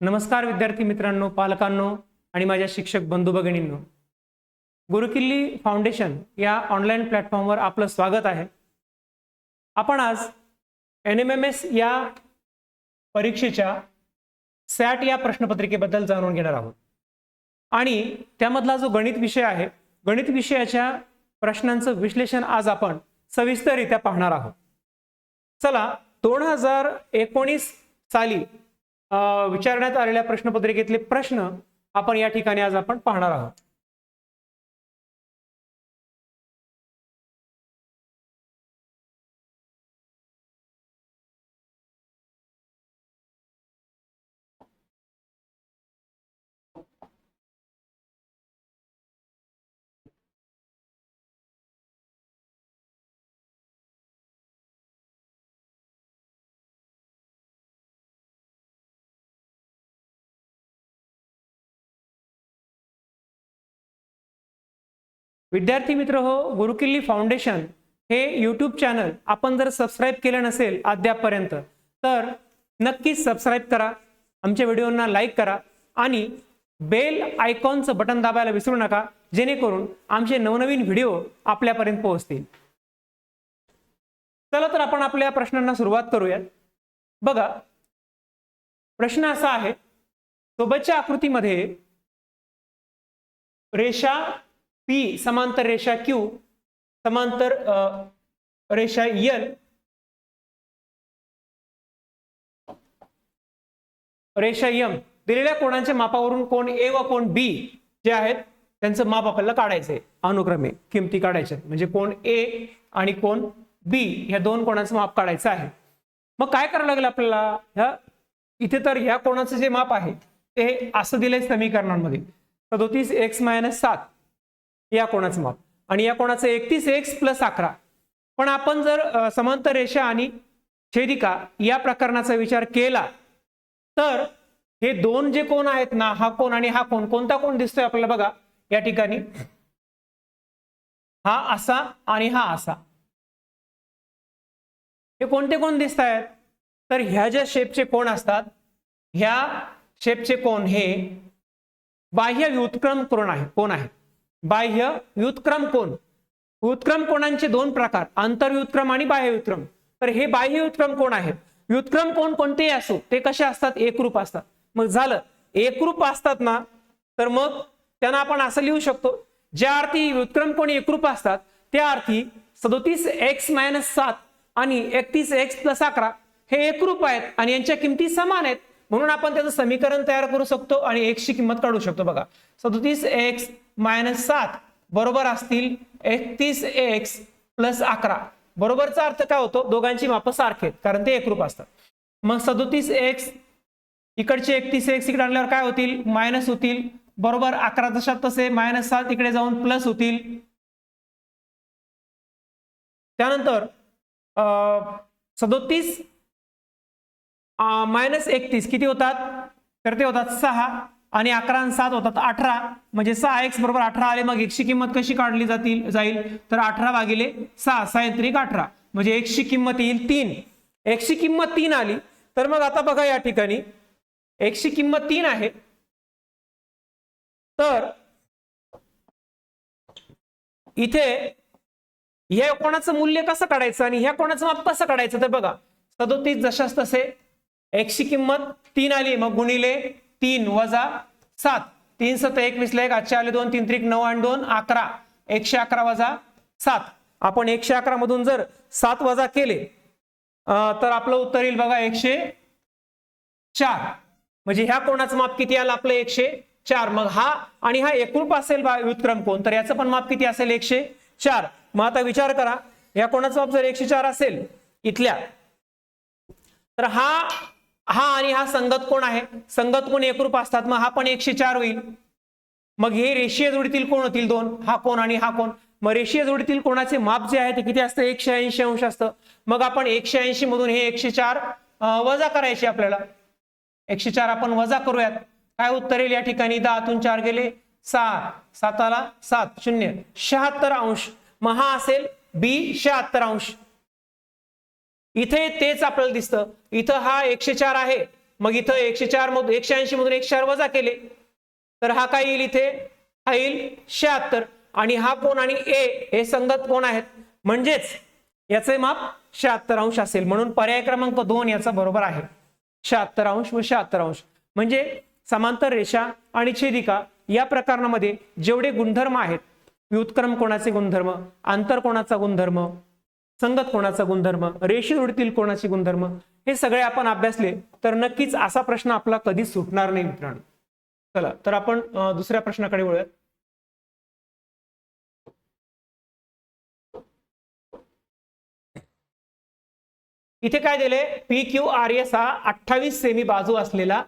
नमस्कार विद्यार्थी मित्रांनो, पालकांनो आणि माझ्या शिक्षक बंधू भगिनींनो. गुरुकिल्ली फाउंडेशन या ऑनलाईन प्लॅटफॉर्मवर आपलं स्वागत आहे. आपण आज NMMS या परीक्षेच्या सॅट या प्रश्नपत्रिकेबद्दल जाणून घेणार आहोत आणि त्यामधला जो गणित विषय आहे, गणित विषयाच्या प्रश्नांचं विश्लेषण आज आपण सविस्तररित्या पाहणार आहोत. चला, 2019 साली विचारण्यात आलेल्या प्रश्नपत्रिकेतले प्रश्न आपण या ठिकाणी आज आपण पाहणार आहोत. विद्यार्थी मित्र हो, गुरुकिल्ली फाउंडेशन हे यूट्यूब चॅनल आपण जर सबस्क्राईब केलं नसेल अद्यापपर्यंत तर नक्कीच सबस्क्राईब करा, आमच्या व्हिडिओंना लाईक करा आणि बेल आयकॉनचं बटन दाबायला विसरू नका, जेणेकरून आमचे नवनवीन व्हिडिओ आपल्यापर्यंत पोहोचतील. चला तर आपण आपल्या प्रश्नांना सुरुवात करूयात. बघा, प्रश्न असा आहे, सोबतच्या आकृतीमध्ये रेषा P समांतर रेषा Q समांतर रेषा L रेषा M दिलेल्या कोणांच्या मापावरून कोण A व कोण B जे आहेत त्यांचं माप आपल्याला काढायचंय. अनुक्रमे किमती काढायच्या, म्हणजे कोण A आणि कोण B ह्या दोन कोणांचं माप काढायचं आहे. मग काय करावं लागेल आपल्याला? इथे तर ह्या कोणाचं जे माप आहे ते असं दिलंय समीकरणांमध्ये, 37x-7 या कोणाचं माप आणि या कोणाचं 31x + 11. पण आपण जर समांतर रेषा आणि छेदिका या प्रकरणाचा विचार केला तर हे दोन जे कोण आहेत ना, हा कोण आणि हा कोण, कोणता कोण दिसतोय आपल्याला? बघा या ठिकाणी हा असा आणि हा असा, हे कोणते कोण दिसत आहेत? तर ह्या ज्या शेपचे कोण असतात, ह्या शेपचे कोण हे बाह्य व्युत्क्रम कोण आहे. बाह्य व्युत्क्रम कोण. व्युत्क्रम कोणांचे दोन प्रकार, आंतरव्युत्क्रम आणि बाह्य व्युत्क्रम. तर हे बाह्य व्युत्क्रम कोण आहेत. व्युत्क्रम कोण कोणतेही असो ते कसे असतात? एकरूप असतात. मग झालं, एकरूप असतात ना, तर मग त्यांना आपण असं लिहू शकतो, ज्या अर्थी व्युत्क्रम कोण एकरूप असतात त्या अर्थी 37x-7 आणि 31x + 11 हे एकरूप आहेत आणि यांच्या किमती समान आहेत. म्हणून आपण त्याचं समीकरण तयार करू शकतो आणि x ची किंमत काढू शकतो. बघा, 37x-7 बरोबर असतील 31x + 11. बरोबरचा अर्थ काय होतो? दोघांची माप सारखे आहेत कारण ते एकरूप असतात. मग 37x इकडचे 31x इकडे आणल्यावर काय होतील? मायनस होतील. बरोबर 11 जशात तसे -7 इकडे जाऊन प्लस होतील. त्यानंतर 37 -31 किती होतात? तर ते होतात 6 आणि 11 आणि 7 होतात 18, म्हणजे 6x बरोबर 18 आले. मग x ची किंमत कशी काढली जाईल? तर 18/6 6 18, म्हणजे x ची किंमत येईल 3. x ची किंमत 3 आली तर मग आता बघा या ठिकाणी x ची किंमत 3 आहे. तर इथे ह्या कोणाचं मूल्य कसं काढायचं आणि ह्या कोणाचं माप कसं काढायचं? तर बघा, 37 जशास तसे x ची किंमत 3 आली, मग गुणिले 3 - 7, 3 × 7 = 21, 1 8 आले 2, 3 3 9 आणि 2 11, 111 - 7. आपण 111 मधून जर 7 वजा केले तर आपलं उत्तर येईल बघा 104. म्हणजे ह्या कोणाचं माप किती आलं आपलं? 104. मग हा आणि हा एकरूप असेल व्युत्क्रम कोण, तर याचं पण माप किती असेल? 104. मग आता विचार करा, या कोणाचं माप जर 104 असेल इथल्या, तर हा आणि हा संगत कोण आहे. संगत कोण एकरूप असतात, मग हा पण 104 होईल. मग हे रेषीय जोडीतील कोण होतील? दोन, हा कोण आणि हा कोण. मग रेषीय जोडीतील कोणाचे माप जे आहे ते किती असतं? 180 अंश असतं. मग आपण 180 मधून हे 104 वजा करायचे. आपल्याला 104 आपण वजा करूयात. काय उत्तर येईल या ठिकाणी? 10तून 4 गेले 6, 7 आला 7, 0 76 अंश. मग हा असेल B 76 अंश. इथे तेच आपल्याला दिसतं. इथं हा 104 आहे मग इथं 104 मधून 180 मधून 104 वजा केले तर हा काय येईल इथे, हा येईल 76 आणि हा कोण आणि ए हे संगत कोण आहेत म्हणजेच याचे माप 76 अंश असेल म्हणून पर्याय क्रमांक 2 याचा बरोबर आहे 76 अंश व 76 अंश। म्हणजे समांतर रेषा आणि छेदिका या प्रकरणामध्ये जेवढे गुणधर्म आहेत, व्युत्क्रम कोणाचे गुणधर्म, आंतर कोणाचा गुणधर्म, संगत कोणाचा गुणधर्म, रेषेवरील कोणाचे गुणधर्म, हे सगळे आपण अभ्यासले तर नक्कीच असा प्रश्न आपला कधीच सुटणार नाही मित्रांनो। चला तर आपण दुसऱ्या प्रश्नाकडे वळूयात। इथे काय दिले, पी क्यू आर एस हा 28 सेमी बाजू असलेला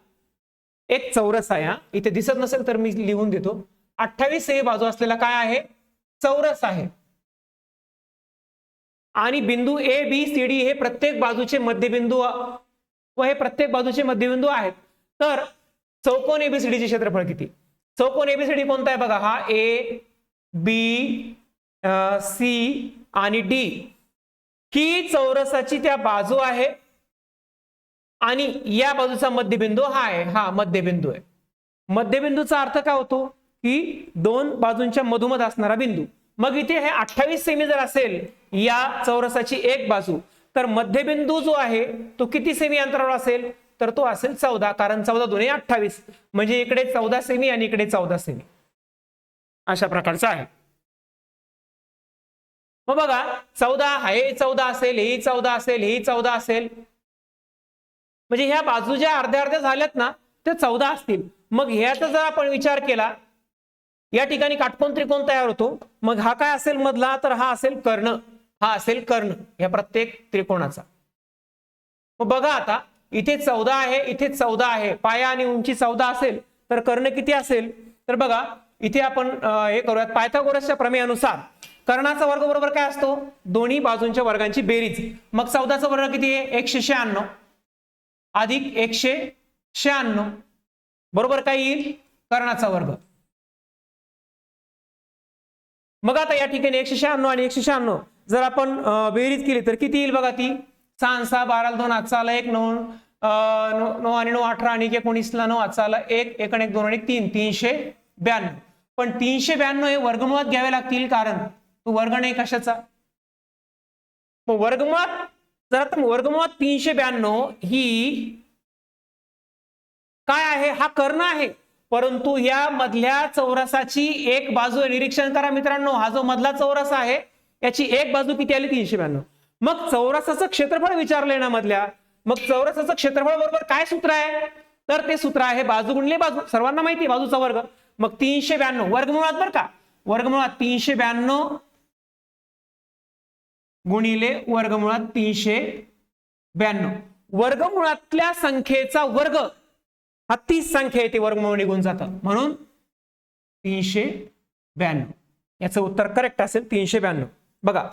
एक चौरस आहे। इथे दिसत नसेल तर मी लिहून देतो, 28 सेमी बाजू असलेला काय आहे, चौरस आहे आणि बिंदू ए बी सी डी हे प्रत्येक बाजूचे मध्यबिंदू व हे प्रत्येक बाजूचे मध्यबिंदू आहेत। तर चौकोन एबीसीडी चे क्षेत्रफळ किती, चौकोन एबीसीडी कोणता आहे बघा, हा ए बी सी आणि डी ही चौरसाची त्या बाजू आहे आणि या बाजूचा मध्यबिंदू हा आहे, हा मध्यबिंदू आहे। मध्यबिंदूचा अर्थ काय होतो की दोन बाजूंच्या मधोमध असणारा बिंदू। मग इथे हे 28 सेमी जर असेल या चौरसाची एक बाजू तर मध्यबिंदू जो आहे तो किती सेमी अंतरावर असेल, तर तो असेल 14, कारण 14 दुने 28 म्हणजे इकडे 14 सेमी आणि इकडे 14 सेमी अशा प्रकारचा आहे। मग बघा 14 हे 14 असेल, हे 14 असेल, हे 14 असेल, म्हणजे ह्या बाजू ज्या अर्ध्या अर्ध्या झाल्यात ना ते 14 असतील। मग ह्याचा जर आपण विचार केला या ठिकाणी काटकोन त्रिकोण तयार होतो, मग हा काय असेल मधला, तर हा असेल कर्ण, हा असेल कर्ण या प्रत्येक त्रिकोणाचा। मग बघा आता इथे 14 आहे, इथे 14 आहे, पाया आणि उंची 14 असेल तर कर्ण किती असेल, तर बघा इथे आपण हे करूयात, पायथागोरसच्या प्रमेयानुसार कर्णाचा वर्ग बरोबर काय असतो, दोन्ही बाजूंच्या वर्गांची बेरीज। मग 14चा वर्ग किती आहे, 196 अधिक 196 बरोबर काय येईल, कर्णाचा वर्ग। मग आता या ठिकाणी 196 आणि 196 जर आपण बेरीज केली तर किती येईल बघा, ती 6 6 12 2 हात चाला 1 9 9 आणि 9 18 आणि 19 ला 9 हात चाला 1 1 आणि 1 2 आणि 3 392। पण 392 हे वर्गमुळात घ्यावे लागतील कारण तो वर्ग नाही कशाचा। मग वर्गमुळात जर आता वर्गमुळात 392 ही काय आहे, हा कर्ण आहे, परंतु या मधल्या चौरसाची एक बाजू निरीक्षण करा मित्रांनो, हा जो मधला चौरस आहे याची एक बाजू किती आली, 392। मग चौरसाचं क्षेत्रफळ विचारलंय ना मधल्या, मग चौरसाचं क्षेत्रफळ बरोबर काय सूत्र आहे, तर ते सूत्र आहे बाजू गुणिले बाजू, सर्वांना माहिती आहे बाजूचा वर्ग। मग 392 वर्गमुळात बरं का, वर्गमुळात 392 गुणिले वर्गमुळात 392, वर्गमुळातल्या संख्येचा वर्ग हा 30 संख्या येते, वर्गमूळ निघून जातं म्हणून 392 याचं उत्तर करेक्ट असेल 392। बघा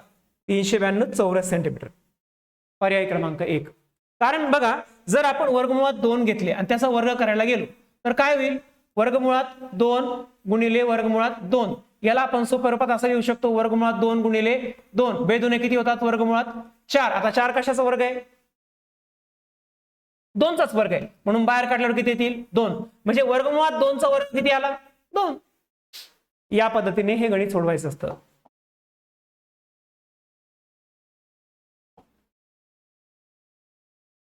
392 चौरस सेंटीमीटर पर्याय क्रमांक 1। कारण बघा जर आपण वर्गमुळात 2 घेतले आणि त्याचा वर्ग करायला गेलो तर काय होईल, वर्गमुळात 2 गुणिले वर्गमुळात 2, याला आपण सोप्या रूपात असं लिहू शकतो, वर्गमुळात 2 गुणिले 2 बेदुने किती होतात, वर्गमुळात 4। आता 4 कशाचा वर्ग आहे, 2चाच वर्ग आहे म्हणून बाहेर काढल्यावर किती येतील, 2, म्हणजे वर्गमुळात 2चा वर्ग किती आला, 2। या पद्धतीने हे गणित सोडवायचं असतं।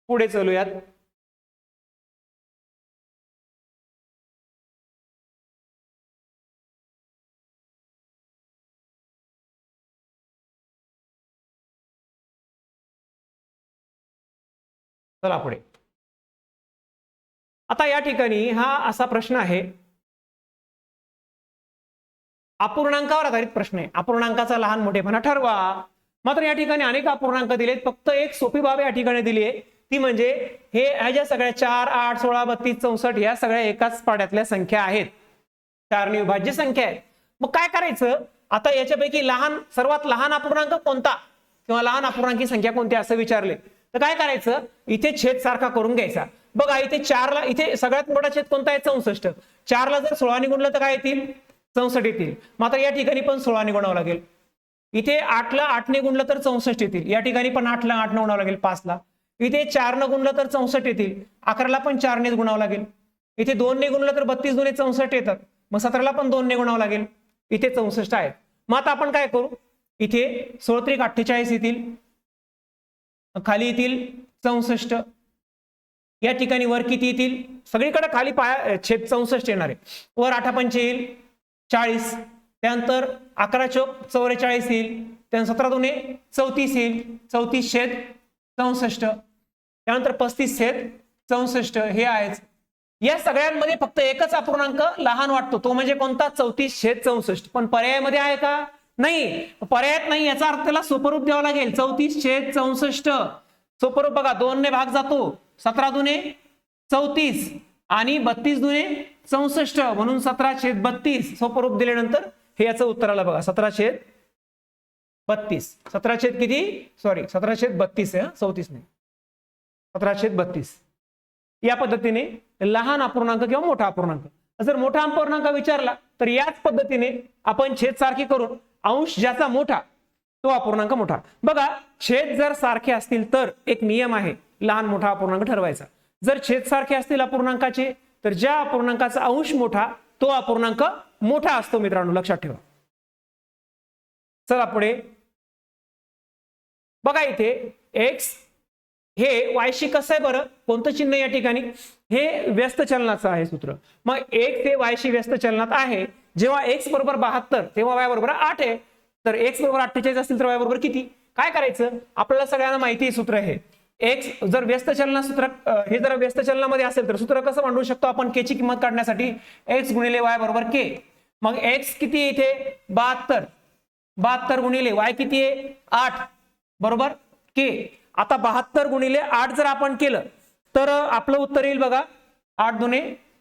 पुढे चलूयात। चला पुढे। आता या ठिकाणी हा असा प्रश्न आहे, अपूर्णांकावर आधारित प्रश्न आहे, अपूर्णांकाचा लहान मोठेपणा ठरवा। मात्र या ठिकाणी अनेक अपूर्णांक दिलेत, फक्त एक सोपी बाब या ठिकाणी दिली आहे, ती म्हणजे हे ह्या सगळ्या 4 8 16 32 64 या सगळ्या एकाच पाड्यातल्या संख्या आहेत, 4 ने विभाज्य संख्या आहेत। मग काय करायचं, आता याच्यापैकी लहान सर्वात लहान अपूर्णांक कोणता किंवा लहान अपूर्णांकी संख्या कोणती असं विचारले तर काय करायचं, इथे छेद सारखा करून घ्यायचा। बघा इथे 4 ला, इथे सगळ्यात मोठा छेद कोणता आहे, 64। 4 ला जर 16 ने गुणलं तर काय येतील, 64 येतील। मात्र या ठिकाणी पण 16 ने गुणावं लागेल। इथे 8 ला 8 ने गुणलं तर 64 येतील, या ठिकाणी पण 8 ला 8 ने गुणावं लागेल 5 ला। इथे 4 न गुणलं तर 64 येतील, 11ला पण 4 ने गुणावं लागेल, इथे 2 ने गुणलं तर 32 दुने 64 येतात, मग 17ला पण 2 ने गुणावं लागेल, इथे 64 आहेत. मग आता आपण काय करू, इथे 16 त्रिक 48 येतील, खाली येतील 64, या ठिकाणी वर किती येतील, सगळीकडे खाली छेद 64 येणार आहे, वर 8 पंचे येईल 40, त्यानंतर 11 चौक 44 येईल, त्यानंतर 17 दुने 34 येईल, 34 छेद 64, त्यानंतर 35 छेद 64 हे आहेच. या सगळ्यांमध्ये फक्त एकच अपूर्णांक लहान वाटतो, तो म्हणजे कोणता, 34 छेद 64. पण पर्यायामध्ये आहे का, नाही, पर्यायात नाही, याचा अर्थ त्याला सोपरूप द्यावं लागेल. 34 छेद 64 सोपरूप बघा, 2 ने भाग जातो, 17 दुने 34 आणि 32 दुने 64 म्हणून 17 छेद 32 सोपरूप दिल्यानंतर हे याचं उत्तर आलं बघा, 17 छेद 32. 17 छेद किती, सॉरी 17 छेद 32 आहे, 34 नाही, 17 छेद 32. या पद्धतीने लहान अपूर्णांक किंवा मोठा अपूर्णांक, जर मोठा अपूर्णांक विचारला तर याच पद्धतीने आपण छेद सारखे करून अंश ज्याचा मोठा तो अपूर्णांक मोठा. बघा, छेद जर सारखे असतील तर एक नियम आहे लहान मोठा अपूर्णांक ठरवायचा. जर छेद सारखे असतील अपूर्णांकाचे तर ज्या अपूर्णांकाचा अंश मोठा तो अपूर्णांक मोठा असतो मित्रांनो, लक्षात ठेवा. चला पुढे बघा, इथे x हे वायशी कसं आहे बरं, कोणतं चिन्ह या ठिकाणी, हे व्यस्त चलनाचं आहे सूत्र. मग x हे वायशी व्यस्त चलनात आहे, जेव्हा x बरोबर 72 तेव्हा y बरोबर 8 आहे, तर x बरोबर 48 असेल तर y बरोबर किती, काय करायचं, आपल्याला सगळ्यांना माहिती आहे सूत्र हे. x जर व्यस्त चलना सूत्र हे जर व्यस्त चलनामध्ये असेल तर सूत्र कसं मांडू शकतो आपण, k ची किंमत काढण्यासाठी x गुणिले y बरोबर k. मग x किती आहे इथे 72, 72 गुणिले y किती आहे 8 बरोबर k. आता 72 गुणिले 8 जर आपण केलं तर आपलं उत्तर येईल बघा, 8 दुने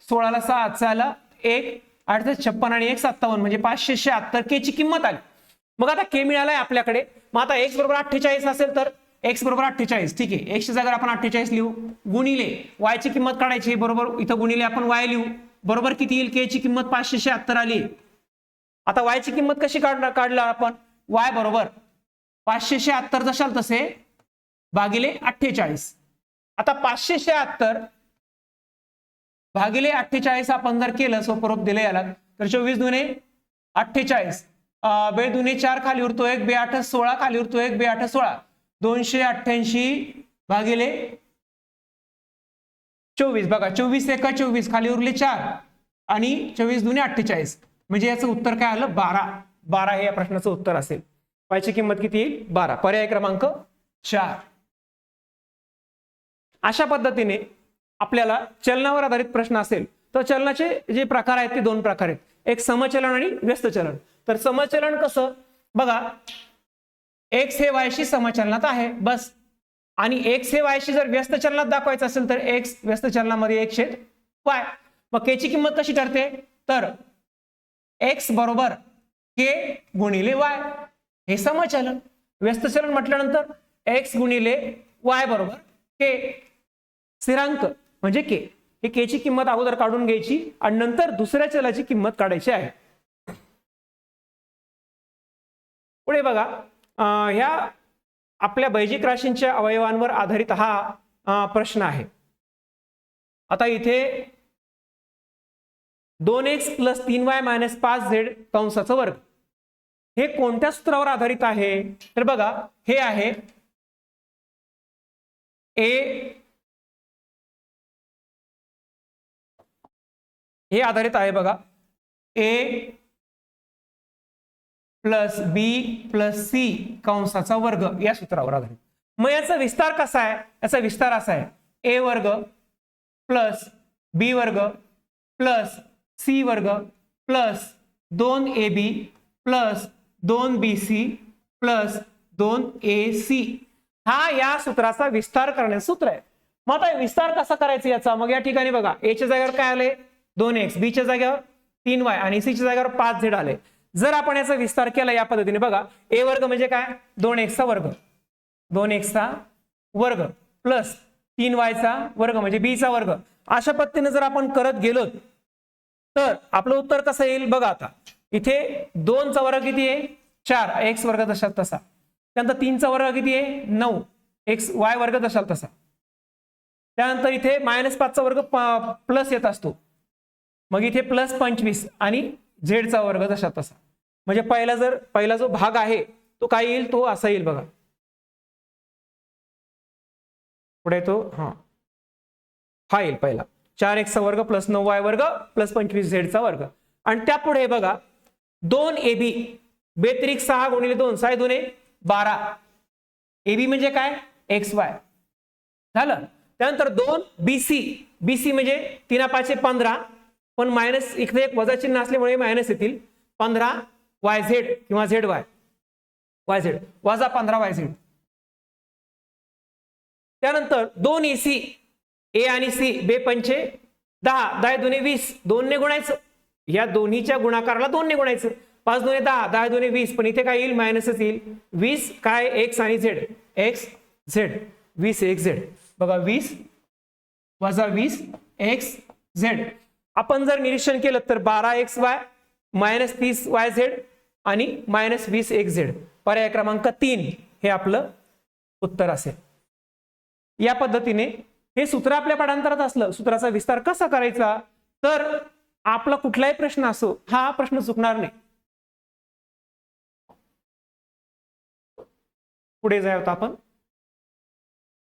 16ला 7, 6ला 1, 8 56 आणि 1 57 म्हणजे 576 k ची किंमत आली. मग आता k मिळालाय आपल्याकडे. मग आता x बरोबर 48 असेल तर x बरोबर 48, ठीक आहे, x च्या जागेवर आपण 48 लिहू, गुणिले y ची किंमत काढायची बरोबर, इथं गुणिले आपण y लिहू, बरोबर किती येईल, k ची किंमत 576 आली. आता y ची किंमत कशी काढला आपण, y बरोबर 576 जशाल तसे भागिले 48. आता 576 भागिले 48 आपण जर केलं, सोपरूप दिलं याला, तर 24 दुने 48, बे दुने 4 खाली उरतो 1, बे 8 16 खाली उरतो 1, बे 8 16, 288 भागिले 24 बघा, 24 एका 24 खाली उरले 4 आणि 24 दुने 48 म्हणजे याचं उत्तर काय आलं, 12 हे या प्रश्नाचं उत्तर असेल. पायची किंमत किती येईल, 12, पर्याय क्रमांक 4. अशा पद्धतीने आपल्याला चलनावर आधारित प्रश्न असेल तर चलनाचे जे प्रकार आहेत ते 2 प्रकार आहेत, एक समचलन आणि व्यस्त चलन. तर समचलन कसं बघा, x हे y शी समचलनात आहे बस, आणि x हे y शी जर व्यस्त चलनात दाखवायचं असेल तर x व्यस्त चलनामध्ये 1 छेद y. मग k ची किंमत कशी ठरते, तर x बरोबर k गुणिले y, हे समचलन. व्यस्त चलन म्हटल्यानंतर x गुणिले y बरोबर k, स्थिरांक म्हणजे k. हे k ची किंमत अगोदर काढून घ्यायची आणि नंतर दुसऱ्या चलाची किंमत काढायची आहे. पुढे बघा, ह्या आपल्या बैजिक राशींच्या अवयवांवर आधारित हा प्रश्न आहे. आता इथे 2x + 3y - 5z कंसाचा वर्ग हे कोणत्या सूत्रावर आधारित आहे, तर बघा हे आहे हे आधारित आहे बघा, a + b + c कंसाचा वर्ग या सूत्रावर आधारित. मग याचा विस्तार कसा आहे, याचा विस्तार असा आहे, a वर्ग + b वर्ग + c वर्ग + 2ab + 2bc + 2ac, हा या सूत्राचा विस्तार करण्याचं सूत्र आहे. मग आता विस्तार कसा करायचा याचा, मग या ठिकाणी बघा a च्या जागेवर काय आले 2x, b च्या जागेवर 3y आणि c च्या जागेवर 5z आले. जर आपण याचा विस्तार केला या पद्धतीने बघा, a वर्ग म्हणजे काय 2x चा वर्ग, 2x चा वर्ग प्लस 3y चा वर्ग म्हणजे b चा वर्ग. अशा पद्धतीने जर आपण करत गेलो तर आपलं उत्तर कसं येईल बघा. आता इथे 2 चा वर्ग किती आहे 4, x वर्ग तसा तसा, त्यानंतर 3 चा वर्ग किती आहे 9, x y वर्ग तसा तसा, त्यानंतर इथे -5चा वर्ग प्लस येत असतो, मग इथे +25 आणि झेडचा वर्ग जसा तसा. म्हणजे पहिला जो भाग आहे तो काय येईल, तो असा येईल बघा. पुढे तो हा येईल पहिला 4x वर्ग + 9y वर्ग + 25z वर्ग. आणि त्या पुढे बघा 2ab बेत्रिक 6 × 2 6 2 12. ab म्हणजे काय, xy झालं. त्यानंतर 2bc bc म्हणजे 3 5 15, पण मायनस इकडे एक वजा चिन्ह असल्यामुळे मायनस येतील. 15yz किंवा zy yz वजा 15yz. त्यानंतर 2ac a आणि c 2 पंचे 10 10 2 20 2 ने गुणायचं, या दोन्हीच्या गुणाकाराला 2 ने गुणायचं. 5 2 10 10 2 20, पण इथे काय येईल, मायनसच येईल. 20 काय, x आणि z x z 20 x z बघा, 20 वजा 20 x z. आपण जर निरीक्षण केलं तर 12xy -30yz आणि -20xz पर्याय क्रमांक 3 हे आपलं उत्तर असेल. या पद्धतीने हे सूत्र आपल्या पाठांतरात असलं, सूत्राचा विस्तार कसा करायचा, तर आपला कुठलाही प्रश्न असो हा प्रश्न चुकणार नाही. पुढे जाऊयात आपण.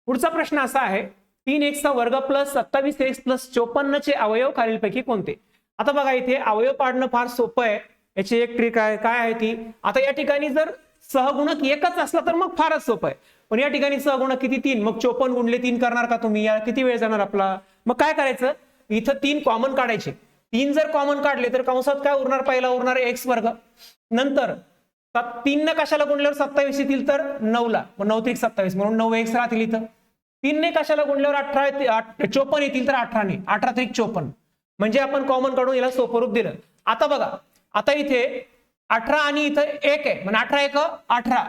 पुढचा प्रश्न असा आहे, 3x वर्ग + 27x + 54 चे अवयव खालीलपैकी कोणते. आता बघा इथे अवयव पाडणं फार सोपं आहे. याची एक ट्रिक आहे, काय आहे ती, आता या ठिकाणी जर सहगुणक एकच असला तर मग फारच सोपं आहे, पण या ठिकाणी सहगुणक किती 3, मग 54 गुणले 3 करणार का तुम्ही, या किती वेळ जाणार आपला. मग काय करायचं, इथं 3 कॉमन काढायचे. 3 जर कॉमन काढले तर कंसात काय उरणार, पहिला उरणार x वर्ग, नंतर 3 ने कशाला गुणल्यावर 27 येतील तर 9 ला, मग 9 3 27 म्हणून 9x राहतील. इथं 3 ने कशाला गुणल्यावर 54 येतील तर 18 ने 18 3 54, म्हणजे आपण कॉमन काढून याला सोपं रूप दिलं. आता बघा, आता इथे 18 आणि इथं 1 आहे, म्हणजे 18 1 18.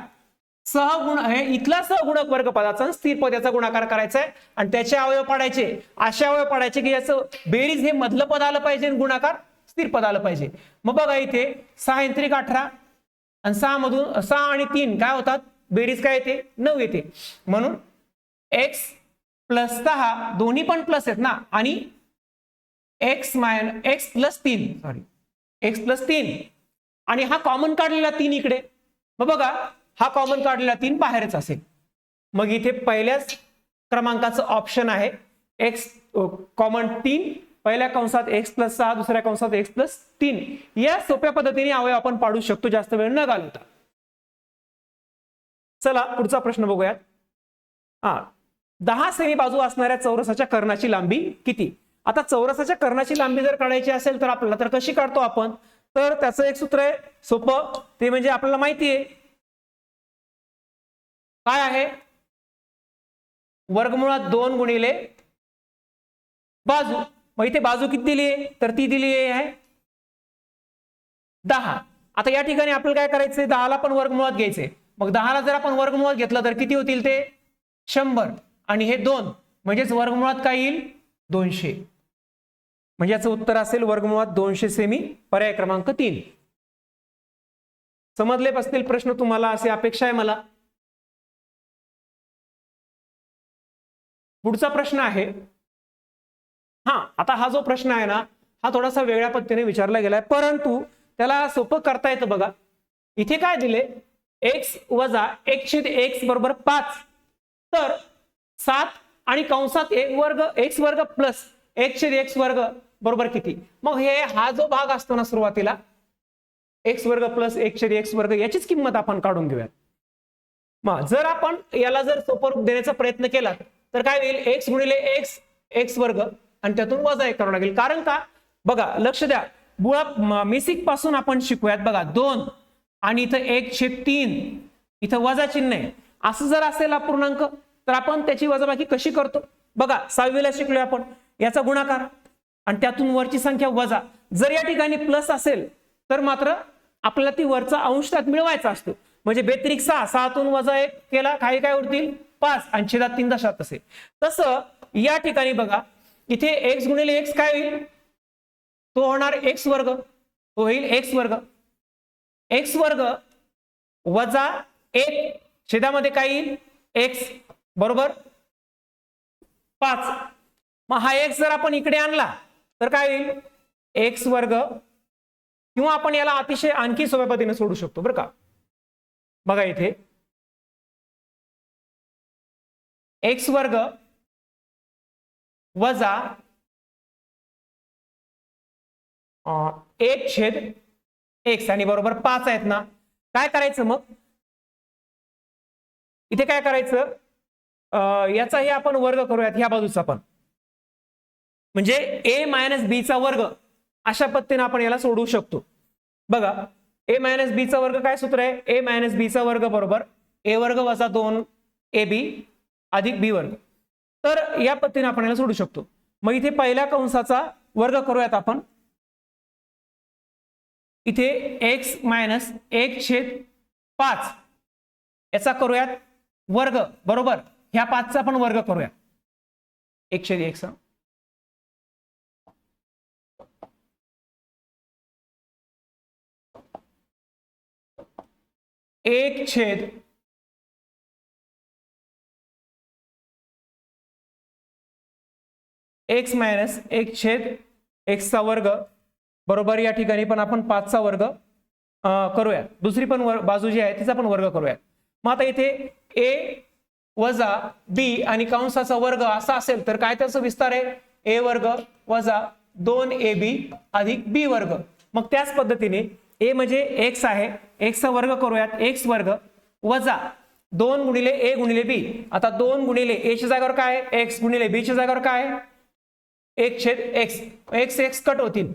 सहगुण हे इथला सहगुणक वर्ग पदाचा स्थिर पद याचा गुणाकार करायचा आहे आणि त्याचे अवयव पाडायचे. असे अवयव पाडायचे की याचं बेरीज हे मधलं पद आलं पाहिजे आणि गुणाकार स्थिर पद आलं पाहिजे. मग बघा इथे 6 × 18 आणि 6 मधून 6 आणि 3 काय होतात, बेरीज काय येते, 9 येते. म्हणून x + 6 दोन्ही पण प्लस आहेत ना, आणि x + 3 आणि हा कॉमन काढलेला 3 इकडे. मग बघा हा कॉमन काढलेला 3 बाहेरच असेल. मग इथे पहिल्याच क्रमांकाचं ऑप्शन आहे x कॉमन 3, पहिल्या कंसात x + 6 दुसऱ्या कंसात x + 3. या सोप्या पद्धतीने अवयव आपण पाडू शकतो जास्त वेळ न घालवता. चला पुढचा प्रश्न बघूयात. 10 सेमी बाजू असणाऱ्या चौरसाच्या कर्णाची लांबी किती. आता चौरसाच्या कर्णाची लांबी जर काढायची असेल तर आपल्याला तर कशी काढतो आपण, तर त्याचं एक सूत्र आहे सोपं, ते म्हणजे आपल्याला माहिती आहे काय आहे, वर्गमुळात 2 गुणिले बाजू. मग इथे बाजू किती दिली आहे, तर ती दिली आहे 10. आता या ठिकाणी आपल्याला काय करायचंय, 10 ला पण वर्गमुळात घ्यायचे. मग 10 ला जर आपण वर्गमुळात घेतलं तर किती होतील ते 100, आणि हे 2 म्हणजेच वर्गमुळात काय येईल 200. म्हणजे याचं उत्तर असेल वर्गमुळात 200 सेमी, पर्याय क्रमांक 3. समजले असतील प्रश्न तुम्हाला, अशी अपेक्षा आहे मला. पुढचा प्रश्न आहे, आता हा जो प्रश्न आहे ना हा थोडासा वेगळ्या पद्धतीने विचारला गेलाय, परंतु त्याला सोपं करता येतं. बघा इथे काय दिले, x - 1/x = 5, तर 7 आणि कंसात x वर्ग + 1/x² बरोबर किती. मग हा जो भाग असतो ना सुरुवातीला x वर्ग + 1/x² याचीच किंमत आपण काढून घेऊयात. मग जर आपण याला जर सोपं रूप देण्याचा प्रयत्न केला तर काय होईल, x × x x² आणि त्यातून वजा 1 करावं लागेल. कारण का, बघा लक्ष द्या, बुळा मिसिक पासून आपण शिकूयात. बघा 2 आणि इथं 1/3 इथं वजा चिन्ह आहे. असं जर असेल अपूर्णांक तर आपण त्याची वजाबाकी कशी करतो. बघा 6वी ला शिकलोय आपण, याचा गुणाकार आणि त्यातून वरची संख्या वजा. जर या ठिकाणी प्लस असेल तर मात्र आपल्याला ती वरचा अंश त्यात मिळवायचा असतो. म्हणजे बेत्रिक 6 6तून वजा 1 केला, काही काय उरतील 5 आणि छेदात 3 दशात असेल. तसं या ठिकाणी बघा इथे x × x काय होईल, तो होणार x², तो होईल x² x² वजा 1 छेदामध्ये काय येईल x बरोबर. 5. मग हा x जर आपण इकडे आणला तर काय होईल, x वर्ग, किंवा आपण याला अतिशय आणखी सोप्या पद्धतीने सोडू शकतो बरं का. बघा इथे x वर्ग वजा 1/x आणि बरोबर 5 आहेत ना. काय करायचं मग इथे, काय करायचं, याचाही आपण वर्ग करूयात ह्या बाजूचा पण, म्हणजे a मायनस बी चा वर्ग अशा पद्धतीने आपण याला सोडवू शकतो. बघा a मायनस बी चा वर्ग काय सूत्र आहे, a मायनस बी चा वर्ग बरोबर a वर्ग वजा 2ab अधिक b वर्ग. तर या पद्धतीने आपण याला सोडू शकतो. मग इथे पहिल्या कंसाचा वर्ग करूयात आपण. इथे x मायनस 1/5 याचा करूयात वर्ग बरोबर, ह्या 5 चा पण वर्ग करूया 1/x. 1/x मायनस 1/x चा वर्ग बरोबर, या ठिकाणी पण आपण 5 चा वर्ग करूया. दुसरी पण बाजू जी आहे तिचा पण वर्ग करूया. मग आता इथे a वजा b आणि कंसाचा वर्ग असा असेल तर काय त्याचा विस्तार आहे, a वर्ग वजा 2ab अधिक b वर्ग. मग त्याच पद्धतीने a म्हणजे x आहे, x चा वर्ग करूयात, x वर्ग वजा 2 गुणिले a गुणिले b. आता 2 गुणिले a च्या जागेवर काय, x गुणिले b च्या जागेवर काय, 1/x. x कट होतील,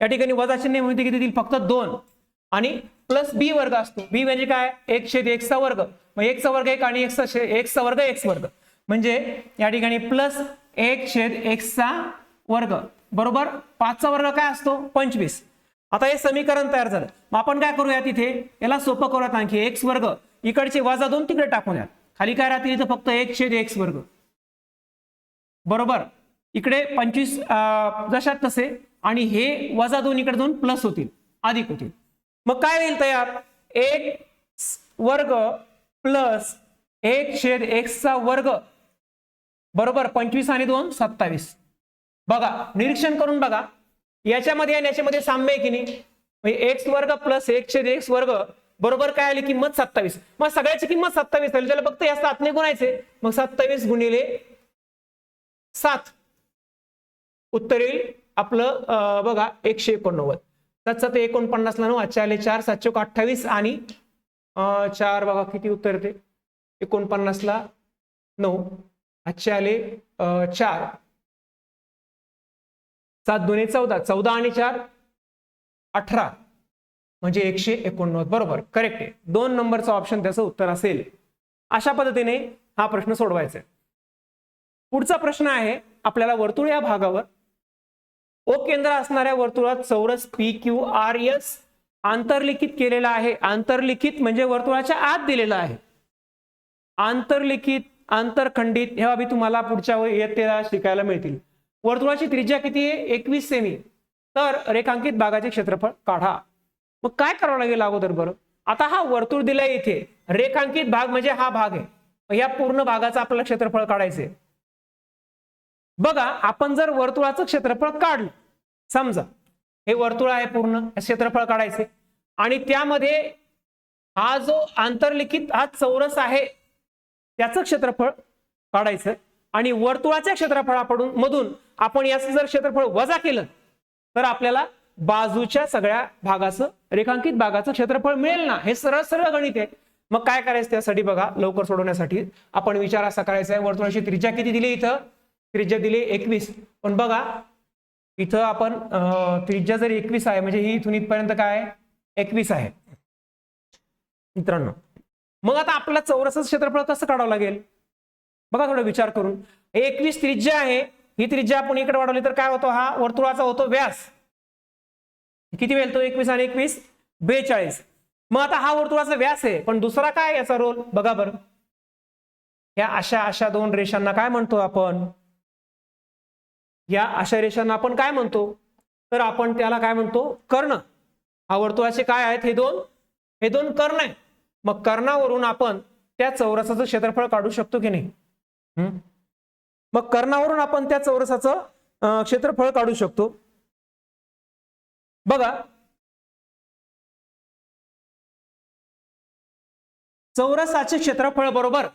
या ठिकाणी वजा चिन्ह म्हणजे किती देतील, फक्त 2 आणि प्लस b वर्ग असतो. b म्हणजे काय, 1/x चा वर्ग, मग x चा वर्ग 1 आणि x चा वर्ग x वर्ग, म्हणजे या ठिकाणी प्लस 1/x चा वर्ग बरोबर 5 चा वर्ग काय असतो 25. आता हे समीकरण तयार झालं. मग आपण काय करूया, तिथे याला सोपं करूयात आणखी, x वर्ग इकडचे वजा 2 तिकडे टाकूयात, खाली काय राहतील इथं फक्त 1/x वर्ग बरोबर. इकडे 25 जशात तसे, आणि हे वजा 2 इकडे 2 प्लस होतील अधिक होतील. मग काय होईल तयार, 1 वर्ग प्लस 1/x चा वर्ग बरोबर 25 आणि 2 27. बघा निरीक्षण करून बघा, याच्यामध्ये आणि याच्यामध्ये साम्य आहे की नाही. x वर्ग प्लस 1/x वर्ग बरोबर काय आली किंमत 27. मग सगळ्याची किंमत 27 आली, त्याला फक्त या 7 ने गुणायचे. मग 27 गुणिले 7 उत्तर येईल आपलं बघा 189. 7 7 49 ला 9, 8 आले 4, 7 चौक 28 आणि 4 बघा किती उत्तर येते, 49 ला 9, 8 आले 4, 7 2 14, 14 आणि 4 18, म्हणजे 189 बरोबर करेक्ट आहे. 2 नंबरचा ऑप्शन त्याचं उत्तर असेल. अशा पद्धतीने हा प्रश्न सोडवायचा आहे. पुढचा प्रश्न आहे आपल्याला, वर्तुळ या भागावर ओ केंद्र असणाऱ्या वर्तुळात चौरस PQRS आंतरलिखित केलेला आहे. आंतरलिखित म्हणजे वर्तुळाच्या आत दिलेला आहे. आंतरलिखित, आंतरखंडित ह्या बाबी तुम्हाला पुढच्या इयत्तेला शिकायला मिळतील. वर्तुळाची त्रिज्या किती आहे 21 सेमी. तर रेखांकित भागाचे क्षेत्रफळ काढा. मग काय करावं लागेल अगोदर बरं, आता हा वर्तुळ दिलाय इथे, रेखांकित भाग म्हणजे हा भाग आहे, या पूर्ण भागाचं आपल्याला क्षेत्रफळ काढायचंय. बघा आपण जर वर्तुळाचं क्षेत्रफळ काढलं, समजा हे वर्तुळ आहे पूर्ण, क्षेत्रफळ काढायचे, आणि त्यामध्ये हा जो आंतरलिखित हा चौरस आहे त्याचं क्षेत्रफळ काढायचं, आणि वर्तुळाच्या क्षेत्रफळाकडून मधून आपण याचं जर क्षेत्रफळ वजा केलं तर आपल्याला बाजूच्या सगळ्या भागाचं, रेखांकित भागाचं क्षेत्रफळ मिळेल ना. हे सरळ सरळ गणित आहे. मग काय करायचं त्यासाठी बघा, लवकर सोडवण्यासाठी आपण विचार असा करायचा आहे, वर्तुळाची त्रिज्या किती दिली, इथं त्रिज्या दिली 21, पण बघा इथं आपण त्रिज्या जर 21 आहे म्हणजे ही इथून इथपर्यंत काय 21 आहे मित्रांनो. मग आता आपल्याला चौरसाचं क्षेत्रफळ कसं काढावं लागेल बघा, थोडा विचार करून. 21 त्रिज्या आहे, ही त्रिज्या आपण इकडे वाढवली तर काय होतो, हा वर्तुळाचा होतो व्यास. किती वेळ तो 21 आणि 21 42. मग आता हा वर्तुळाचा व्यास आहे, पण दुसरा काय याचा रोल बघा बरं. या अशा 2 रेषांना काय म्हणतो आपण, या अशा रेषांना आपण काय म्हणतो, तर आपण त्याला काय म्हणतो कर्ण. हा वर्तुळाचे काय आहेत, हे दोन कर्ण आहेत. मग कर्णावरून आपण त्या चौरसाचं क्षेत्रफळ काढू शकतो की नाही. मग कर्णावरून आपण त्या चौरसाचं क्षेत्रफळ काढू शकतो. बघा, चौरसाचे क्षेत्रफळ बरोबर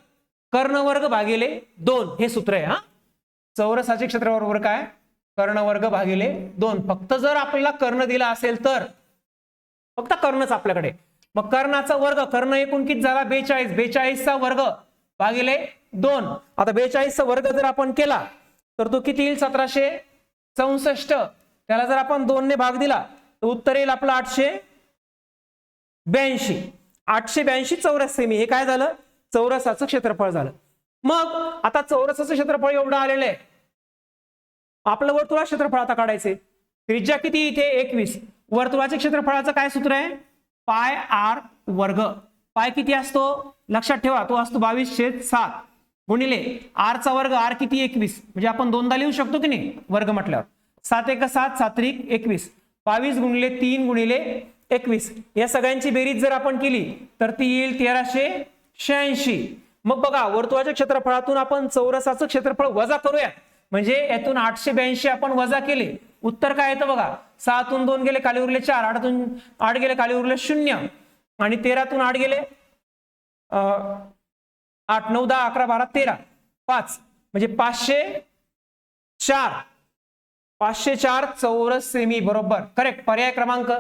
कर्णवर्ग भागिले 2 हे सूत्र आहे. हा, चौरसाचे क्षेत्रफळ बरोबर काय? कर्णवर्ग भागिले 2. फक्त जर आपल्याला कर्ण दिला असेल तर फक्त कर्णच आपल्याकडे, मग कर्णाचा वर्ग, कर्ण एकूण किती झाला? 42. 42 चा वर्ग भागिले 2. आता 42 चा वर्ग जर आपण केला तर तो किती येईल? 1764. त्याला जर आपण 2 ने भाग दिला तर उत्तर येईल आपलं 882. 882 चौरस सेमी. हे काय झालं? चौरसाचं क्षेत्रफळ झालं. मग आता चौरसाचं क्षेत्रफळ एवढं आलेलं आहे. आपलं वर्तुळा क्षेत्रफळ आता काढायचे. त्रिज्या किती इथे? 21. वर्तुळाच्या क्षेत्रफळाचं काय सूत्र आहे? पाय आर वर्ग. पाय किती असतो? लक्षात ठेवा, तो असतो 22/7 गुणिले आर चा वर्ग. आर किती? 21. म्हणजे आपण दोनदा लिहू शकतो की नाही वर्ग म्हटल्यावर. 7 × 7 7 × 21. 22 गुणिले 3 गुणिले 21. या सगळ्यांची बेरीज जर आपण केली तर ती येईल 1386. मग बघा, वर्तुळाच्या क्षेत्रफळातून आपण चौरसाचं क्षेत्रफळ वजा करूया. म्हणजे यातून 882 आपण वजा केले, उत्तर काय येतं बघा? 6तून 2 गेले, खाली उरले 4. 8तून 8 गेले, खाली उरले 0. आणि 13तून 8 गेले 8 9 10 11 12 13 5 म्हणजे 504. 504 चौरस सेमी. बरोबर, करेक्ट. पर्याय क्रमांक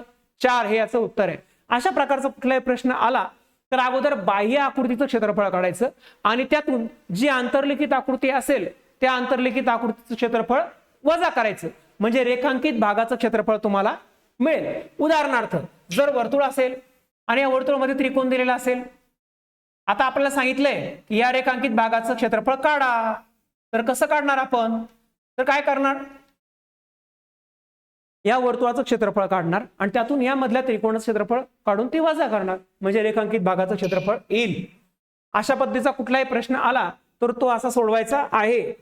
4 हे याचं उत्तर आहे. अशा प्रकारचा कुठलाही प्रश्न आला तर अगोदर बाह्य आकृतीचं क्षेत्रफळ काढायचं आणि त्यातून जी आंतरलिखित आकृती असेल त्या आंतरलिखित आकृतीचं क्षेत्रफळ वजा करायचं, म्हणजे रेखांकित भागाचं क्षेत्रफळ तुम्हाला मिळेल. उदाहरणार्थ, जर वर्तुळ असेल आणि या वर्तुळामध्ये त्रिकोण दिलेला असेल, आता आपल्याला सांगितलंय की या रेखांकित भागाचं क्षेत्रफळ काढा. तर कसं काढणार आपण? तर काय करणार? या वर्तुळाचं क्षेत्रफळ काढणार आणि त्यातून या मधल्या त्रिकोणाचं क्षेत्रफळ काढून ते वजा करणार, म्हणजे रेखांकित भागाचं क्षेत्रफळ येईल. अशा पद्धतीचा कुठलाही प्रश्न आला तर तो असा सोडवायचा आहे.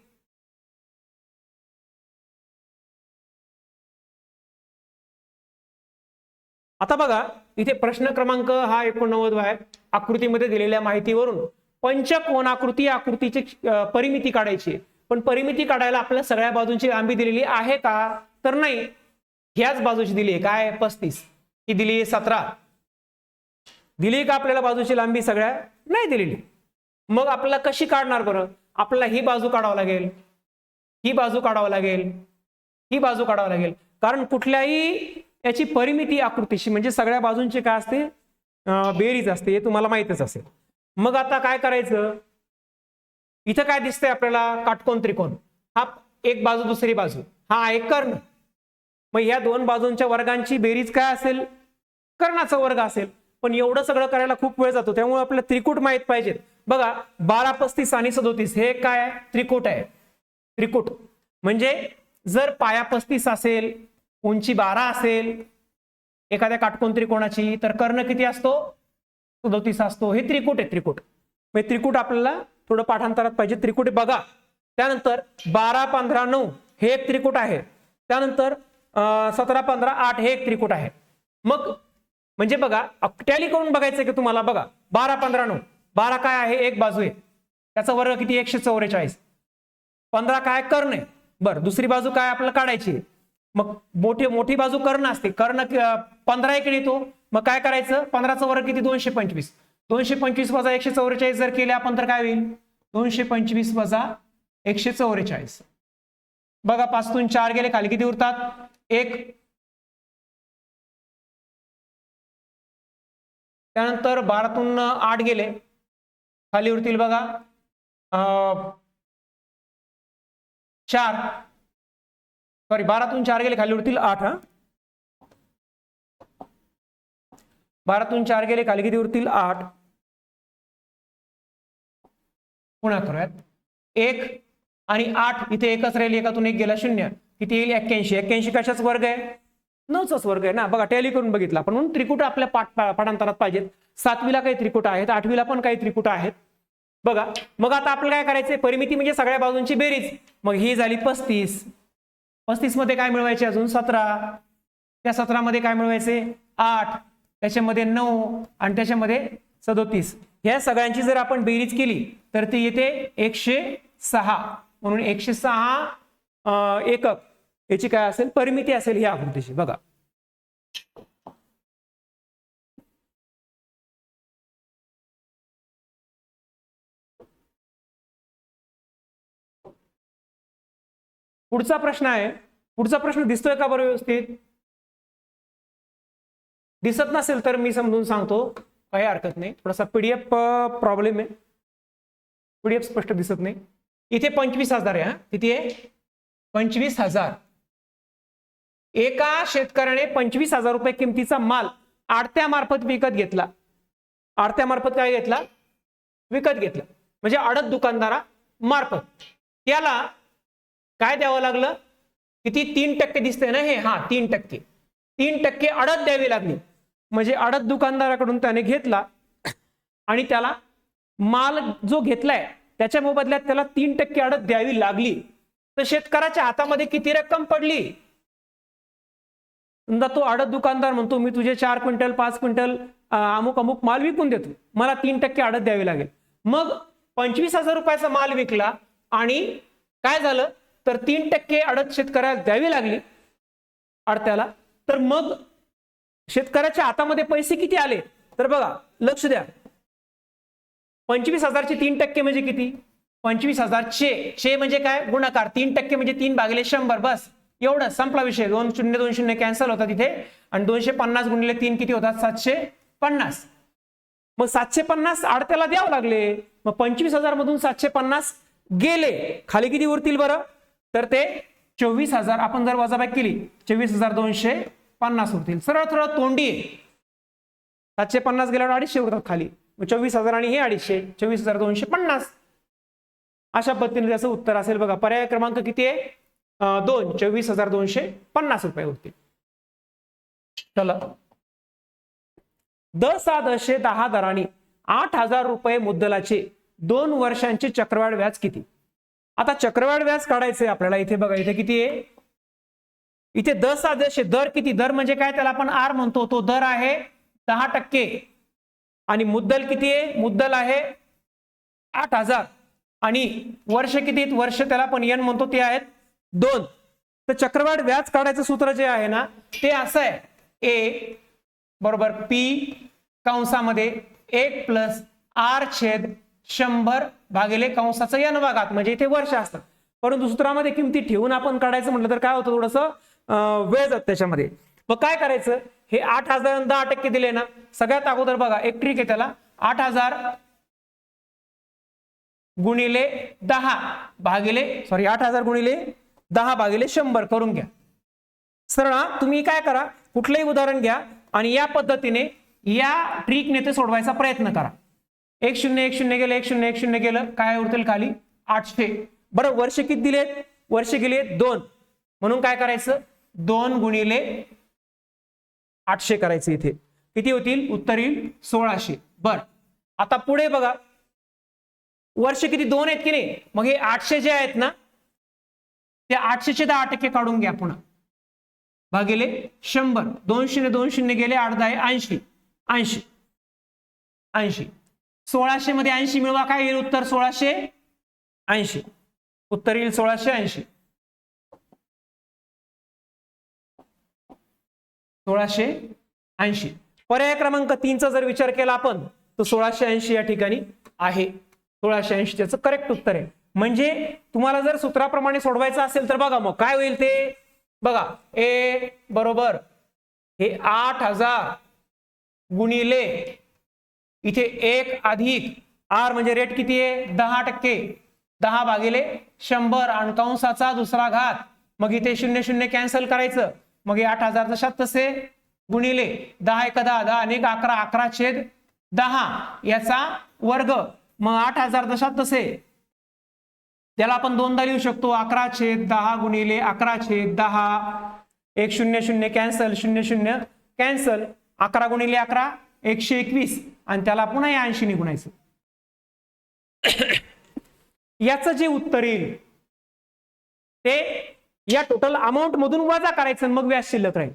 आता बघा, इथे प्रश्न क्रमांक हा 89 आहे. आकृतीमध्ये दिलेल्या माहितीवरून पंचकोनाकृती आकृतीची परिमिती काढायची. पण परिमिती काढायला आपल्याला सगळ्या बाजूंची लांबी दिलेली आहे का? तर नाही. ह्याच बाजूची दिली आहे. काय? 35. ही दिली आहे 17. दिली का आपल्याला बाजूची लांबी? सगळ्या नाही दिलेली. मग आपल्याला कशी काढणार बरं? आपल्याला ही बाजू काढावं लागेल, ही बाजू काढावं लागेल, ही बाजू काढावं लागेल. कारण कुठल्याही याची परिमिती आकृतीशी म्हणजे सगळ्या बाजूंची काय असते? बेरीज असते. हे तुम्हाला माहितच असेल. मग आता काय करायचं? इथं काय दिसतंय आपल्याला? काटकोन त्रिकोण. हा एक बाजू, दुसरी बाजू, हा एक कर्ण. मग या दोन बाजूंच्या वर्गांची बेरीज काय असेल? कर्णाचा वर्ग असेल. पण एवढं सगळं करायला खूप वेळ जातो, त्यामुळे आपल्याला त्रिकूट माहित पाहिजेत. बघा, 12 35 आणि 37 हे काय आहे? त्रिकूट आहे. त्रिकूट म्हणजे जर पाया 35 असेल, उंची 12 असेल एखाद्या काटकोन त्रिकोणाची, तर कर्ण किती असतो? 37 असतो. हे त्रिकूट आहे. त्रिकूट म्हणजे त्रिकूट आपल्याला थोडं पाठांतरात पाहिजे. त्रिकूट बघा. त्यानंतर 12 15 9 हे एक त्रिकूट आहे. त्यानंतर 17 15 8 हे एक त्रिकूट आहे. मग म्हणजे बघा, टॅली करून बघायचं की तुम्हाला. बघा, 12 15 9. 12 काय आहे? एक बाजू आहे, त्याचा वर्ग किती? 144. 15 काय? कर्ण आहे. बरं, दुसरी बाजू काय आपल्याला काढायची? मग मोठी बाजू कर्ण असते. कर्ण 15 इकडे येतो. मग काय करायचं? 15चा वर्ग किती? 225. 225 वजा 144 जर केले आपण तर काय होईल? 225 वजा 144. बघा, 5तून 4 गेले, खाली किती उरतात? 1. त्यानंतर 12तून 8 गेले, खाली उरतील बघा 4. सॉरी, 12तून 4 गेले, खाली उरतील 8. 12तून 4 गेले, खाली किती उरतील? 8. पुन्हा करूयात. 1 आणि 8 इथे एकच राहील, एकातून 1 गेला 0. किती येईल? 81. 81 कशाच वर्ग आहे? 9चाच वर्ग आहे ना. बघा, टॅली करून बघितला आपण. म्हणून त्रिकूट आपल्या पाठांतरात पाहिजेत. 7वीला काही त्रिकूट आहेत, 8वीला पण काही त्रिकूट आहेत. बघा, मग आता आपल्याला काय करायचंय? परिमिती म्हणजे सगळ्या बाजूंची बेरीज. मग ही झाली 35. 35 मध्ये काय मिळवायचे? अजून 17. त्या 17 मध्ये काय मिळवायचे? 8. त्याच्यामध्ये 9 आणि त्याच्यामध्ये 37. ह्या सगळ्यांची जर आपण बेरीज केली तर ती येते 106. म्हणून 106 एकक याची काय असेल परिमिती असेल ही आकृतीची बघा. पुढचा प्रश्न आहे. पुढचा प्रश्न दिसतोय का बरं व्यवस्थित? दिसत नसेल तर मी समजून सांगतो, काही हरकत नाही. थोडासा पीडीएफ प्रॉब्लेम आहे, पीडीएफ स्पष्ट दिसत नाही. इथे 25,000 आहे. किती आहे? 25,000. एका शेतकऱ्याने 25,000 रुपये किमतीचा माल आडत्यामार्फत विकत घेतला. आडत्यामार्फत काय घेतला? विकत घेतला म्हणजे आडत दुकानदारा मार्फत. त्याला काय द्यावं लागलं? किती? 3% दिसतंय ना हे? हा, 3%. 3% आडत द्यावी लागली. म्हणजे आडत दुकानदाराकडून त्याने घेतला आणि त्याला माल जो घेतलाय त्याच्या मोबदल्यात त्याला 3% आडत द्यावी लागली. तर शेतकऱ्याच्या हातामध्ये किती रक्कम पडली? तो आडत दुकानदार म्हणतो मी तुझे 4 क्विंटल 5 क्विंटल अमुक अमुक माल विकून देतो, मला 3% आडत द्यावी लागेल. मग 25,000 रुपयाचा माल विकला आणि काय झालं तर 3% आडत शेतकऱ्याला द्यावी लागली आडत्याला. तर मग शेतकऱ्याच्या हातामध्ये पैसे किती आले? तर बघा, लक्ष द्या. 25,000 चे 3% म्हणजे किती? 25,000 चे म्हणजे काय? गुणाकार. 3% म्हणजे 3/100. बस एवढं, संपला विषय. 2 शून्य 2 शून्य कॅन्सल होतात इथे आणि 250 गुणिले 3 किती होतात? 750. मग 750 आडत्याला द्यावं लागले. मग 25,000 मधून 750 गेले, खाली किती उरतील बरं? तर ते 24,000. आपण जर वजाबाकी केली 24,250 उरतील. सरळ थोडं तोंडी आहे. 750 गेल्यावर 250 उरतात खाली. 24,000 आणि हे 250, 24,250. अशा पद्धतीने त्याचं उत्तर असेल बघा. पर्याय क्रमांक किती आहे? 2. 24,250 रुपये होते. चला, 10 दराने 8,000 रुपये मुद्दलाचे 2 वर्षांचे चक्रवाढ व्याज किती? आता चक्रवाढ व्याज काढायचंय आपल्याला. इथे बघा, इथे किती आहे? इथे 10 दर किती? दर म्हणजे काय? त्याला आपण आर म्हणतो. तो दर आहे 10% आणि मुद्दल किती आहे? मुद्दल आहे 8,000 आणि वर्ष किती? वर्ष त्याला आपण एन म्हणतो, ते आहेत 2. तर चक्रवाढ व्याज काढायचं सूत्र जे आहे ना ते असं आहे. ए बरोबर पी कंसामध्ये 1 + R/100 भागिले कंसाचं n भागात, म्हणजे इथे वर्ष असतात. परंतु सूत्रामध्ये किमती ठेवून आपण काढायचं म्हटलं तर काय होतं? थोडंसं वेळ जात त्याच्यामध्ये. मग काय करायचं? हे 8,000 आणि 10% दिले ना. सगळ्यात अगोदर बघा, एक ट्रिक आहे त्याला. 8,000 गुणिले 10 भागिले 100 करून घ्या. सरळ तुम्ही काय करा, कुठलंही उदाहरण घ्या आणि या पद्धतीने या ट्रिकने ते सोडवायचा प्रयत्न करा. 1,0,1,0 गेलं, 1,0,1,0 गेलं, काय उरतील खाली? 800. बरं, वर्ष किती दिलेत? वर्ष गेले 2. म्हणून काय करायचं? 2 गुणिले 800 करायचं. इथे किती होतील? उत्तर येईल 1,600. बर, आता पुढे बघा, वर्ष किती? 2 आहेत की नाही? मग हे 800 जे आहेत ना, त्या 800 चे 10% काढून घ्या पुन्हा भागिले 100. 2,0,2,0 गेले, 8,10 80. 1,600 मध्ये 80 मिळवा, काय येईल उत्तर? 1,680. उत्तर येईल 1,680. 1,680. पर्याय क्रमांक 3 चा जर विचार केला आपण तर 1,680 या ठिकाणी आहे. 1,680 त्याचं करेक्ट उत्तर आहे. म्हणजे तुम्हाला जर सूत्राप्रमाणे सोडवायचं असेल तर बघा, मग काय होईल ते बघा. ए बरोबर हे 8,000 गुणिले इथे 1 अधिक आर म्हणजे रेट किती आहे? 10%. 10 भागिले 100 आणि कंसाचा दुसरा घात. मग इथे 0,0 कॅन्सल करायचं. मग हे 8,000 जशात तसे गुणिले 10 × 10 10 आणि 11 11/10 याचा वर्ग. मग 8,000 जशात तसे त्याला आपण 2दा लिहू शकतो. 11/10 गुणिले 11/10. 1,0,0 कॅन्सल, 0,0 कॅन्सल. 11 गुणिले 11 121 आणि त्याला पुन्हा 80 ने गुणायचं. याचं जे उत्तर येईल ते या टोटल अमाऊंट मधून वजा करायचं, मग व्याज शिल्लक राहील.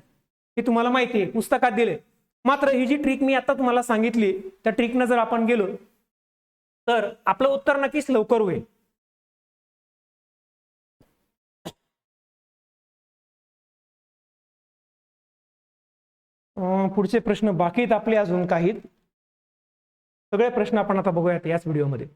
हे तुम्हाला माहिती आहे, पुस्तकात दिले. मात्र ही जी ट्रिक मी आता तुम्हाला सांगितली त्या ट्रिकनं जर आपण गेलो तर आपलं उत्तर नक्कीच लवकर होईल. पुढचे प्रश्न बाकी आहेत आपले अजून काही. सगळे प्रश्न आपण आता बघूयात याच व्हिडिओमध्ये.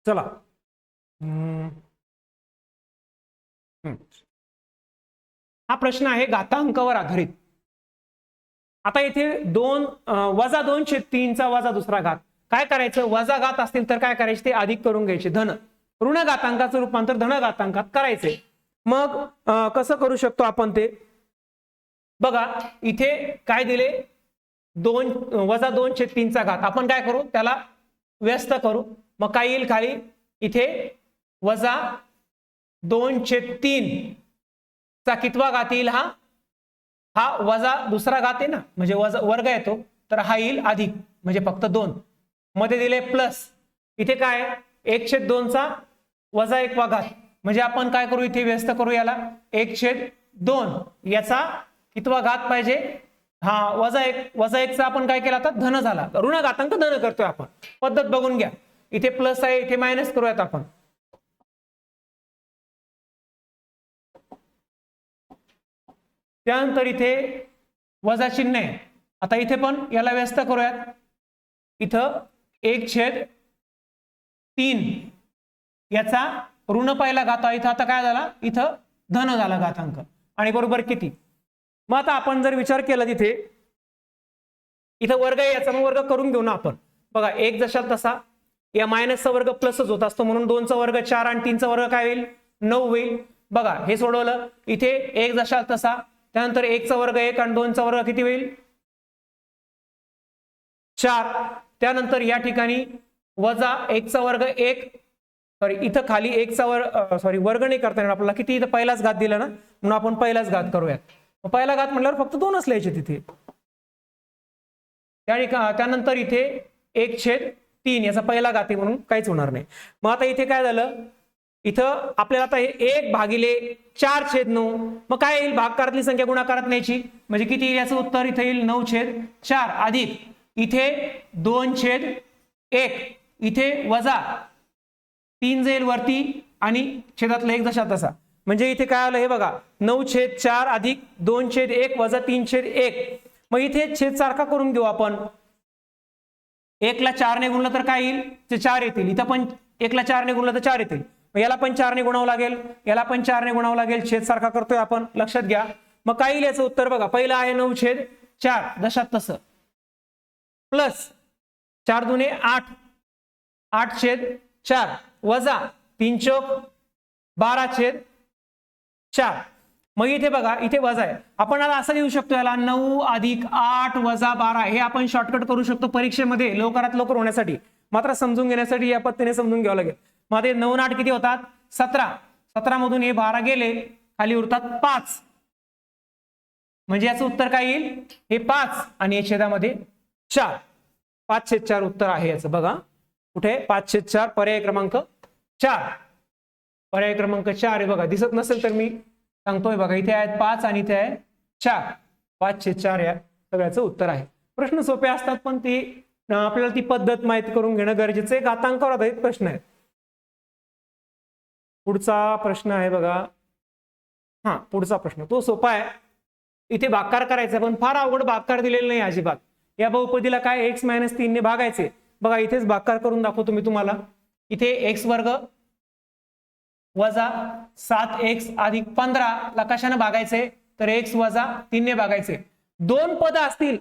चला. हा प्रश्न आहे घातांकावर आधारित. आता इथे -2/3 चा वजा दुसरा घात. काय करायचं, वजा घात असतील तर काय करायचे, ते अधिक करून घ्यायचे. धन ऋण घातांकाचं रूपांतर धन घातांकात करायचे. मग कसं करू शकतो आपण ते बघा. इथे काय दिले, -2/3 चा घात. आपण काय करू, त्याला व्यस्त करू. मग काय येईल खाली, इथे -2/3 चा कितवा घात येईल, हा वजा दुसरा घात आहे ना, म्हणजे वजा वर्ग येतो, तर हा येईल अधिक, म्हणजे फक्त 2 मध्ये दिले प्लस. इथे काय 1/2 चा -1 वा घात, म्हणजे आपण काय करू, इथे व्यस्त करू याला. 1/2 याचा कितवा घात पाहिजे, हा -1 चा आपण काय केला, आता धन झाला. ऋण घातांक धन करतोय आपण. पद्धत बघून घ्या. इथे प्लस आहे, इथे मायनस करूयात आपण. त्यानंतर इथे वजा चिन्ह आहे. आता इथे पण याला व्यस्त करूयात. इथं 1/3 याचा ऋण पहिला घात. इथं आता काय झाला, इथं धन झाला घातांक. आणि बरोबर किती. मग आता आपण जर विचार केला, तिथे इथं वर्ग आहे, याचा मग वर्ग करून घेऊ ना आपण. बघा 1 जशा तसा, या मायनसचा वर्ग प्लसच होत असतो, म्हणून 2 चा वर्ग 4 आणि 3 चा वर्ग काय होईल, 9 होईल. बघा हे सोडवलं. इथे 1 जशा तसा, त्यानंतर 1 चा वर्ग 1 आणि 2 चा वर्ग किती होईल, 4. त्यानंतर या ठिकाणी वजा 1 चा वर्ग 1, सॉरी इथं खाली 1 चा वर्ग नाही करता येणार आपल्याला. किती, इथं पहिलाच घात दिला ना, म्हणून आपण पहिलाच घात करूयात. पहिला घात म्हटल्यावर फक्त 2च लिहायचे तिथे. त्यानंतर इथे 1/3 याचा पहिला घात आहे, म्हणून काहीच होणार नाही. मग आता इथे काय झालं, इथं आपल्याला आता 1/4/9. मग काय येईल, भागाकारातली संख्या गुणाकारात न्यायची, म्हणजे किती येईल याचं उत्तर, इथे येईल 9/4 अधिक इथे 2/1, इथे वजा 3 जाईल वरती आणि छेदातला 1 जशा तसा. म्हणजे इथे काय आलं हे बघा, 9/4 अधिक 2/1 वजा 3/1. मग इथे छेद सारखा करून घेऊ आपण. 1 ला 4 ने गुणलं तर काय येईल, ते 4 येतील. इथं पण 1 ला 4 ने गुणलं तर 4 येतील. याला पण 4 ने गुणावं लागेल, याला पण 4 ने गुणावं लागेल. छेद सारखा करतोय आपण, लक्षात घ्या. मग काय येईल याचं उत्तर बघा, पहिलं आहे 9/4 जशात तसं, प्लस 4 दुने 8, 8/4 वजा 3 चौक 12/4. मग इथे बघा, इथे वजा आहे. आपण आता असं लिहू शकतो याला, 9 अधिक 8 वजा 12. हे आपण शॉर्टकट करू शकतो परीक्षेमध्ये लवकरात लवकर होण्यासाठी. मात्र समजून घेण्यासाठी या पद्धतीने समजून घ्यावं लागेल. मग ते 9 8 किती होतात, 17. 17 मधून हे 12 गेले, खाली उरतात 5. म्हणजे याचं उत्तर काय येईल, हे 5 आणि या छेदामध्ये 4. 5/4 उत्तर आहे याचं. बघा कुठे 5/4, पर्याय क्रमांक 4. पर्याय क्रमांक 4 आहे बघा. दिसत नसेल तर मी सांगतोय बघा, इथे आहेत 5 आणि इथे आहे 4. 5/4 या सगळ्याचं उत्तर आहे. प्रश्न सोपे असतात, पण ती आपल्याला ती पद्धत माहिती करून घेणं गरजेचं आहे. घातांकावर आधारित प्रश्न आहेत. पुढचा प्रश्न आहे बघा, पुढचा प्रश्न तो सोपा आहे. इथे भागाकार करायचा, पण फार अवघड भागाकार दिलेला नाही अजिबात. या बहुपदीला काय x - 3 ने भागायचे. बघा इथेच भागाकार करून दाखवतो मी तुम्हाला. इथे x वर्ग वजा 7x अधिक 15 ला कशाने भागायचे, तर x वजा 3 ने भागायचे. 2 पद असतील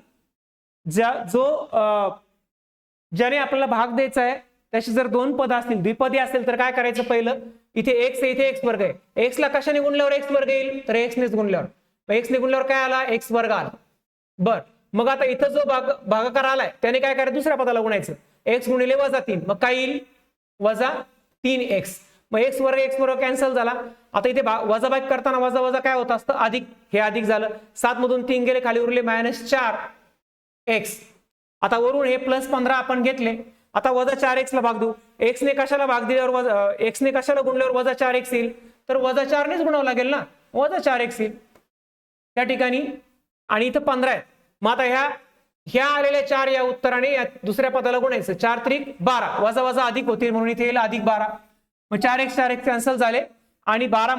ज्याने आपल्याला भाग द्यायचा आहे, त्याची जर 2 पद असतील, द्विपदी असेल तर काय करायचं, पहिलं इथे x आहे, इथे x वर्ग आहे. x ला कशाने गुणल्यावर x वर्ग येईल, तर x नेच गुणल्यावर. x ने गुणल्यावर काय आला, x वर्ग आला. बर, मग आता इथं जो भागाकार आलाय त्याने काय करायचं, दुसऱ्या पदाला गुणायचं. x गुणिले वजा 3, मग काय येईल, वजा 3x. मग x वर्ग कॅन्सल झाला. आता इथे वजाबाकी करताना वजा वजा काय होत असतं, अधिक. हे अधिक झालं. 7 मधून 3 गेले, खाली उरले -4x. आता वरून हे +15 आपण घेतले. आता वजा 4x ला भाग देऊ. x ने कशाला भाग दिल्यावर x ने कशाला गुणल्यावर वजा 4x येईल, तर वजा 4 नेच गुणावं लागेल ना, वजा 4x येईल त्या ठिकाणी. आणि इथं 15 आहे. मग आता ह्या आलेल्या 4 या उत्तराने या दुसऱ्या पदाला गुणायचं. 4 त्रिक 12, वजा वजा अधिक होतील म्हणून इथे येईल अधिक 12. मग 4x कॅन्सल झाले आणि 15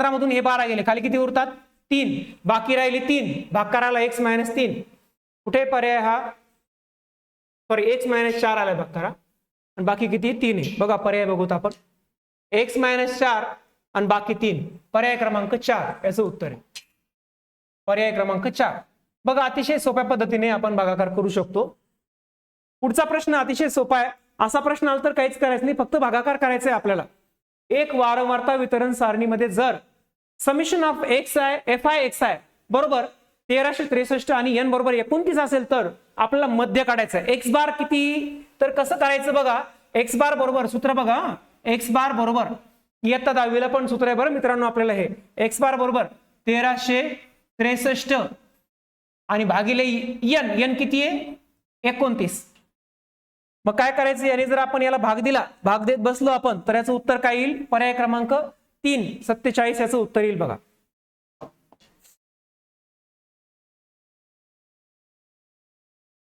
मधून हे 12 गेले, खाली किती उरतात 3, बाकी राहिले 3, भाग करायला x - 3. कुठे पर्याय हा, सॉरी x - 4 आलाय भाग करा आणि बाकी किती 3 आहे. बघा पर्याय बघूत आपण, x - 4 आणि बाकी 3, पर्याय क्रमांक 4 याचं उत्तर आहे. पर्याय क्रमांक 4. बघा अतिशय सोप्या पद्धतीने आपण भागाकार करू शकतो. पुढचा प्रश्न अतिशय सोपा आहे. असा प्रश्न आला तर काहीच करायचं नाही, फक्त भागाकार करायचा आहे आपल्याला. एक वारंवारता वितरण सारणीमध्ये जर समेशन ऑफ fi बरोबर 1363 आणि n बरोबर 29 असेल तर आपल्याला मध्य काढायचं आहे. एक्स बार किती, तर कसं करायचं बघा. एक्स बार बरोबर सूत्र बघा, एक्स बार बरोबर इयत्ता 10वीला पण सूत्र आहे बरं मित्रांनो आपल्याला हे. एक्स बार बरोबर 1363 आणि भागिले n किती आहे 29. मग काय करायचं, याने जर आपण याला भाग दिला, भाग देत बसलो आपण, तर याचं उत्तर काय येईल, पर्याय क्रमांक 3 47 याचं उत्तर येईल. बघा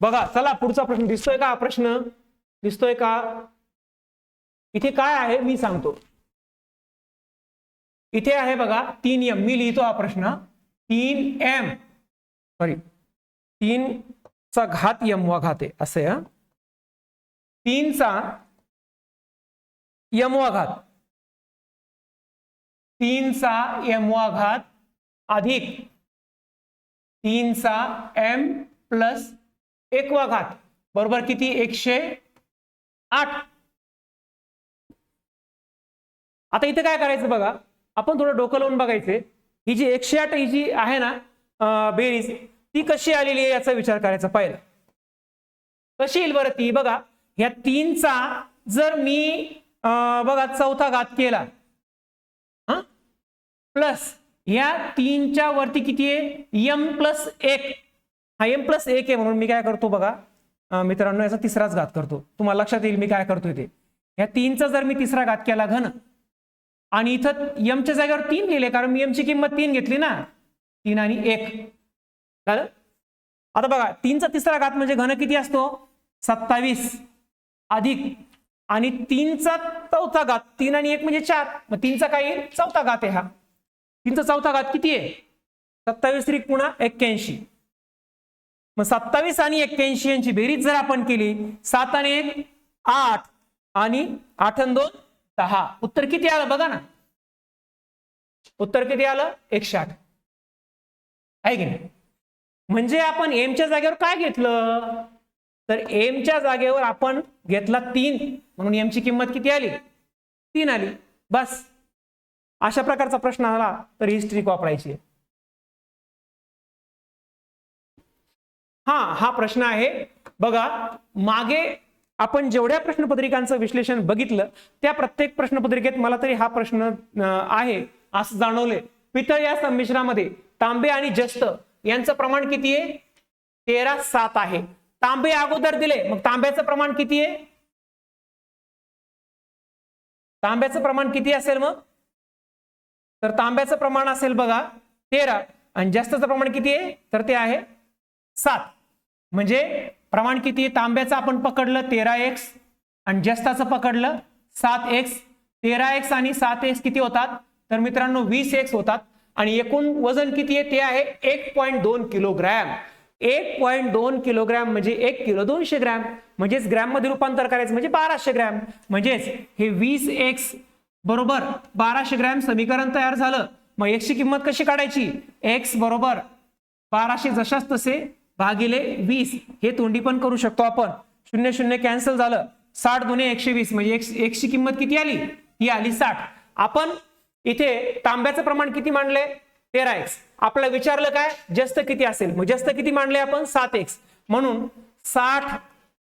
बघा चला पुढचा प्रश्न दिसतोय का, हा प्रश्न दिसतोय का, इथे काय आहे मी सांगतो. इथे आहे बघा 3m, मी लिहितो हा प्रश्न 3m सॉरी 3चा घात m वा घात आहे असे, 3चा m वा घात, 3चा m वा घात अधिक 3चा m प्लस 1 वा घात बरोबर किती 108. आता इथे काय करायचं बघा, आपण थोडं डोकं लावून बघायचे. ही जी 108 ही जी आहे ना बेरीज, ती कशी आलेली आहे याचा विचार करायचा. पहिला कशी येईल बरं ती, बघा ह्या 3चा जर मी बघा चौथा घात केला प्लस ह्या 3च्या वरती किती आहे m+1, हा m+1 आहे म्हणून मी काय करतो बघा मित्रांनो याचा तिसराच घात करतो. तुम्हाला लक्षात येईल मी काय करतोय ते. ह्या 3चा जर मी तिसरा घात केला घन आणि इथं m च्या जागेवर 3 लिहिले, कारण मी m ची किंमत 3 घेतली ना, 3 आणि 1 झालं. आता बघा 3चा तिसरा घात म्हणजे घन किती असतो 27 अधिक आणि 3चा चौथा घात, 3 आणि 1 म्हणजे 4, मग 3चा काय येईल चौथा घात आहे हा. 3चा चौथा घात किती आहे 27 त्रिक पुन्हा 81. मग 27 आणि 81 यांची बेरीज जर आपण केली, 7 आणि 1 8 आणि 8 आणि 2 10, उत्तर किती आलं बघा ना, उत्तर किती आलं 108 आहे की नाही. म्हणजे आपण एमच्या जागेवर काय घेतलं, तर एमच्या जागेवर आपण घेतला 3 म्हणून एमची किंमत किती आली 3 आली. बस अशा प्रकारचा प्रश्न आला तर ही ट्रिक वापरायची आहे. हा प्रश्न आहे बघा. मागे आपण जेवढ्या प्रश्नपत्रिकांचं विश्लेषण बघितलं त्या प्रत्येक प्रश्नपत्रिकेत मला तरी हा प्रश्न आहे असं जाणवले. पितळ या संमिश्रामध्ये तांबे आणि जस्त यांचं प्रमाण किती आहे 13:7 आहे. तांबे अगोदर दिले, मग तांब्याचं प्रमाण किती आहे, तांब्याचं प्रमाण किती असेल मग, तर तांब्याचं प्रमाण असेल बघा 13 आणि जस्तचं प्रमाण किती आहे तर ते आहे 7. म्हणजे प्रमाण किती तांब्याचं आपण पकडलं 13x आणि जस्ताचं पकडलं 7x. 13x आणि 7x किती होतात तर मित्रांनो 20x होतात आणि एकूण वजन किती आहे ते आहे 1.2 किलोग्रॅम. 1.2 किलोग्रॅम म्हणजे 1 किलो 200 ग्रॅम, म्हणजेच ग्रॅम मध्ये रूपांतर करायचं म्हणजे 1200 ग्रॅम. म्हणजेच हे 20x बरोबर 1200 ग्रॅम समीकरण तयार झालं. मग x ची किंमत कशी काढायची, x बरोबर 1200 जशाच तसे भागिले 20, हे तोंडी पण करू शकतो आपण. 0 0 कॅन्सल झालं, 60 दुने 120 म्हणजे x ची किंमत किती आली, ही आली 60. आपण इथे तांब्याचं प्रमाण किती मांडले 13x. आपल्याला विचारलं काय जस्त किती असेल, मग जस्त किती मांडले आपण 7x, म्हणून 60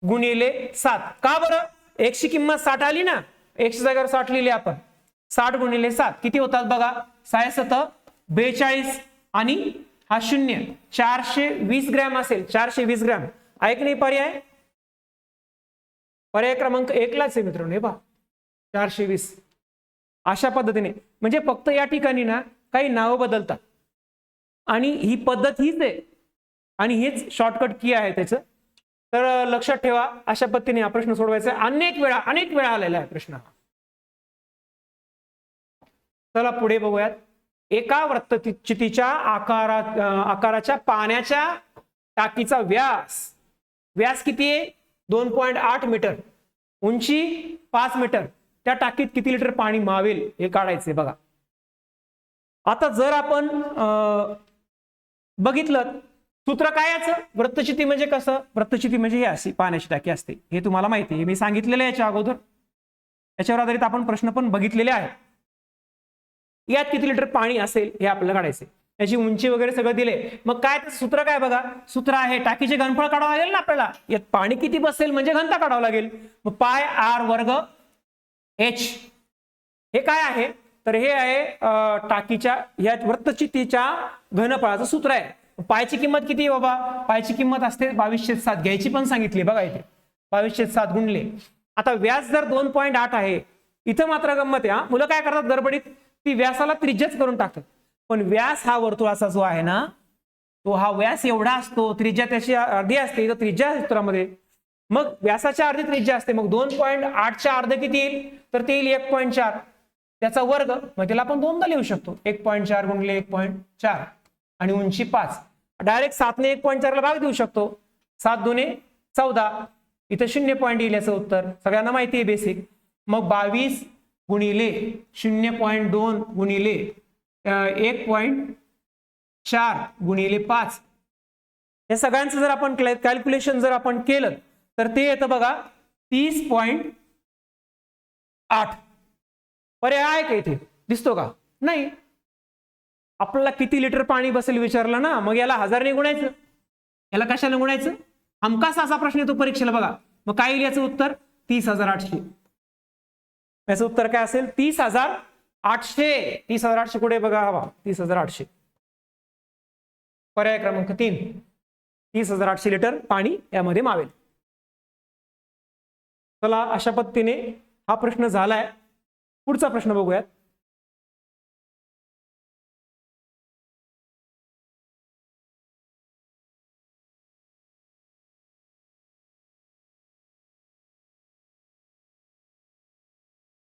गुणिले 7. का बरं x ची किंमत 60 आली ना, x च्या जागेवर 60 लिहिले आपण. 60 गुणिले 7 किती होतात बघा 6 42 आणि हा 0 420 ग्रॅम असेल. 420 ग्रॅम आहे की नाही पर्याय, पर्याय क्रमांक 1 लाच आहे मित्रांनो. हे पहा 420 अशा पद्धतीने. म्हणजे फक्त या ठिकाणी ना काही नावं बदलतात आणि ही पद्धत हीच आहे आणि हेच शॉर्टकट की आहे त्याचं. तर लक्षात ठेवा, अशा पद्धतीने हा प्रश्न सोडवायचा आहे. अनेक वेळा आलेला आहे प्रश्न. चला पुढे बघूयात. एका वृत्तचितीच्या आकाराच्या पाण्याच्या टाकीचा व्यास किती आहे? 2.8 मीटर, उंची 5 मीटर. त्या टाकीत किती लिटर पाणी मावेल हे काढायचे बघा. आता जर आपण बघितलं सूत्र काय याचं, वृत्तचिती म्हणजे कसं, वृत्तचिती म्हणजे ही अशी पाण्याची टाकी असते, हे तुम्हाला माहिती आहे, मी सांगितलेलं आहे याच्या अगोदर. याच्यावर आधारित आपण प्रश्न पण बघितलेले आहेत. यात किती लिटर पाणी असेल हे आपल्याला काढायचे, त्याची उंची वगैरे सगळं दिले. मग काय सूत्र काय बघा, सूत्र आहे टाकीचे घनफळ काढावं लागेल ना आपल्याला. यात पाणी किती बसेल म्हणजे घनता काढावं लागेल. मग पाय आर वर्ग एच हे काय आहे, तर हे आहे टाकीच्या या वृत्तचितीच्या घनफळाचं सूत्र आहे. पायची किंमत किती आहे बाबा, पायची किंमत असते 22/7 घ्यायची पण सांगितली बघा इथे, 22/7 गुणले. आता व्यास जर 2.8 आहे, इथं मात्र गंमत आहे. मुलं काय करतात गडबडीत, ती व्यासाला त्रिज्याच करून टाकतात. पण व्यास हा वर्तुळाचा जो आहे ना, तो हा व्यास एवढा असतो, त्रिज्या त्याची अर्धी असते, तर त्रिज्या सूत्रामध्ये मग व्यासाच्या अर्धी त्रिज्या असते. मग 2.8च्या अर्ध किती येईल, तर ते येईल 1.4, त्याचा वर्ग. मग त्याला आपण 2दा लिहू शकतो, 1.4 गुणिले 1.4 आणि उंची 5. डायरेक्ट 7 ने 1.4 ला भाग देऊ शकतो, 7 दुने 14, इथं 0 पॉईंट येईल याचं उत्तर, सगळ्यांना माहिती आहे बेसिक. मग 22 गुणिले 0.2 गुणिले 1.4 गुणिले 5, या सगळ्यांचं जर आपण कॅल्क्युलेशन जर आपण केलं तर ते येतं बघा 30.8. पर्याय आहे का इथे, दिसतो का, नाही. आपल्याला किती लिटर पाणी बसेल विचारलं ना, मग याला 1000 ने गुणायचं, याला कशाने गुणायचं, हमखास असा प्रश्न येतो परीक्षेला बघा. मग काय येईल याचं उत्तर, 30,800. याचं उत्तर काय असेल, 30,800. 30,800 कुठे बघा, हवा 30,800. पर्याय क्रमांक 3, 30,800 लिटर पाणी यामध्ये मावेल. चला अशा पद्धतीने हा प्रश्न झालाय. पुढचा प्रश्न बघूयात.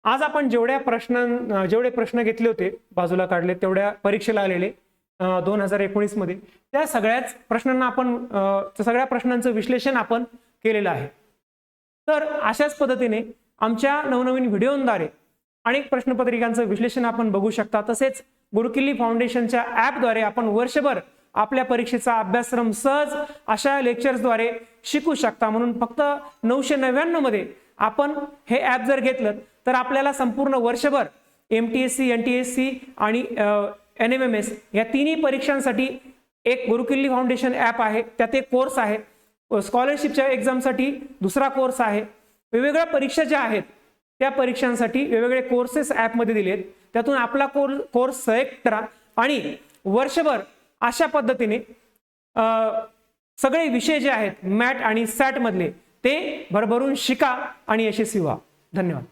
आज आपण जेवढे प्रश्न घेतले होते बाजूला काढले, तेवढ्या परीक्षेला आलेले 2019 मध्ये, त्या सगळ्याच प्रश्नांना आपण सगळ्या प्रश्नांचं विश्लेषण आपण केलेलं आहे. तर अशाच पद्धतीने आमच्या नवनवीन व्हिडिओद्वारे अनेक प्रश्नपत्रिकांचं विश्लेषण आपण बघू शकता. तसेच गुरुकिल्ली फाउंडेशनच्या ॲपद्वारे आपण वर्षभर आपल्या परीक्षेचा अभ्यासक्रम सहज अशा लेक्चर्सद्वारे शिकू शकता. म्हणून फक्त 999 मध्ये आपण हे ॲप जर घेतलं तर आपल्याला संपूर्ण वर्षभर MTSC, NTSC आणि NMMS या तिन्ही परीक्षांसाठी एक गुरुकिल्ली फाउंडेशन ॲप आहे, त्यात एक कोर्स आहे. स्कॉलरशिपच्या एक्झामसाठी दुसरा कोर्स आहे. वेगवेगळ्या परीक्षा ज्या आहेत त्या परीक्षांसाठी वेगवेगळे कोर्सेस ॲपमध्ये दिलेत. त्यातून आपला कोर्स सिलेक्ट करा आणि वर्षभर अशा पद्धतीने सगळे विषय जे आहेत मॅट आणि सॅट मधले ते भरभरून शिका आणि यशस्वी व्हा. धन्यवाद.